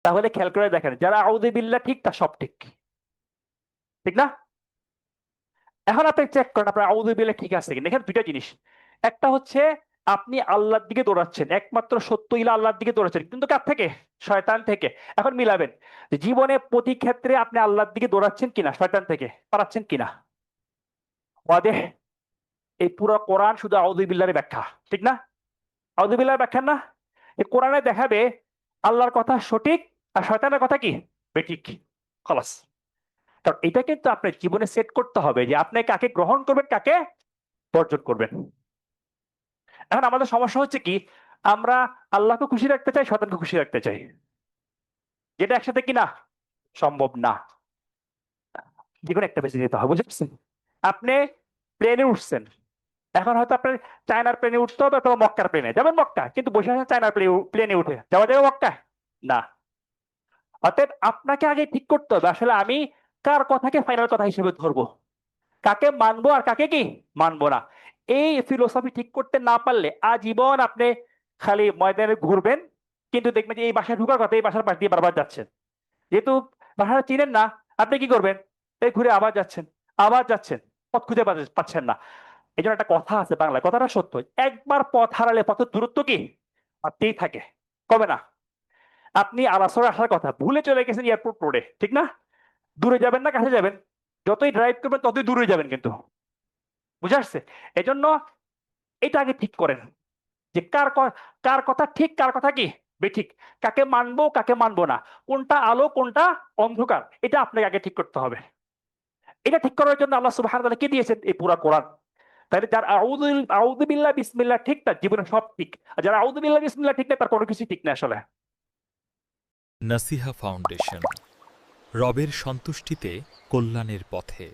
তাহলে খেয়াল করে দেখেন, যারা আউযু বিল্লাহ ঠিক তার সব ঠিক, ঠিক না? এখন আপনি চেক করেন আপনার আউযু বিল্লাহ ঠিক আছে কিনা। এখানে দুইটা জিনিস, একটা হচ্ছে আপনি আল্লাহর দিকে দৌড়াচ্ছেন, একমাত্র সত্য ইলা আল্লাহর দিকে দৌড়াচ্ছেন, কিন্তু কার থেকে? শয়তান থেকে। এখন মিলাবেন যে জীবনে প্রতি ক্ষেত্রে আপনি আল্লাহর দিকে দৌড়াচ্ছেন কিনা, শয়তান থেকে পালাচ্ছেন কিনা। ওয়াদেহ। এই পুরো কোরআন শুধু আউযু বিল্লাহর ব্যাখ্যা, ঠিক না? আউযু বিল্লাহর ব্যাখ্যা না। এই কোরআনে দেখাবে আল্লাহর কথা সঠিক আর শয়তানের কথা কি বেঠিক। খলাস। কারণ এটা কিন্তু আপনার জীবনে সেট করতে হবে যে আপনি কাকে গ্রহণ করবেন, কাকে বর্জন করবেন। এখন আমাদের সমস্যা হচ্ছে কি, আমরা আল্লাহকে খুশি রাখতে চাই, শয়তানকে খুশি রাখতে চাই, যেটা একসাথে কিনা সম্ভব না। যেকোনো একটা বেছে নিতে হবে, বুঝেছেন? আপনি প্লেনে উঠছেন, এখন হয়তো আপনার চায়নার প্লেনে উঠতে হবে অথবা মক্কার প্লেনে যাবেন, মক্কা, কিন্তু বসে আছেন চায়নার প্লেনে উঠে যাওয়া যাবে মক্কা না। অতএব আপনাকে আগে ঠিক করতে হবে আসলে আমি কার কথাকে ফাইনাল কথা হিসেবে ধরবো, কাকে মানবো আর কাকে কি মানবো না। এই ফিলোসফি ঠিক করতে না পারলে আজীবন আপনি খালি ময়দানে ঘুরবেন, কিন্তু দেখবেন যে এই বাসায় ঢুকার কথা এই বাসার পাশ দিয়ে বারবার যাচ্ছেন, যেহেতু বাসাটা চিনেন না। আপনি কি করবেন? এই ঘুরে আবার যাচ্ছেন, আবার যাচ্ছেন, পথ খুঁজে পাচ্ছেন না। এই জন্য একটা কথা আছে বাংলায়, কথাটা সত্য, একবার পথ হারালে পথের দূরত্ব কি বাড়তেই থাকে, কবে না। আপনি আলাসরে আসার কথা ভুলে চলে গেছেন এয়ারপোর্ট রোডে, ঠিক না? দূরে যাবেন না কাছে যাবেন? যতই ড্রাইভ করবেন ততই দূরে যাবেন কিন্তু, বুঝে আসছে? এজন্য এটা আগে ঠিক করেন যে কার কথা ঠিক, কার কথা কি বেঠিক, কাকে মানবো কাকে মানবো না, কোনটা আলো কোনটা অন্ধকার, এটা আপনাকে আগে ঠিক করতে হবে। এটা ঠিক করার জন্য আল্লাহ সুবহানাহু ওয়া তাআলা কি দিয়েছেন? এই পুরা কোরআন। তাহলে যার আউযু বিল্লাহ বিসমিল্লাহ ঠিক, তার জীবনে সব ঠিক। আর যার আউযু বিল্লাহ বিসমিল্লাহ ঠিক না, তার কোনো কিছু ঠিক না আসলে। নাসিহা ফাউন্ডেশন, রবের সন্তুষ্টিতে কল্যাণের পথে।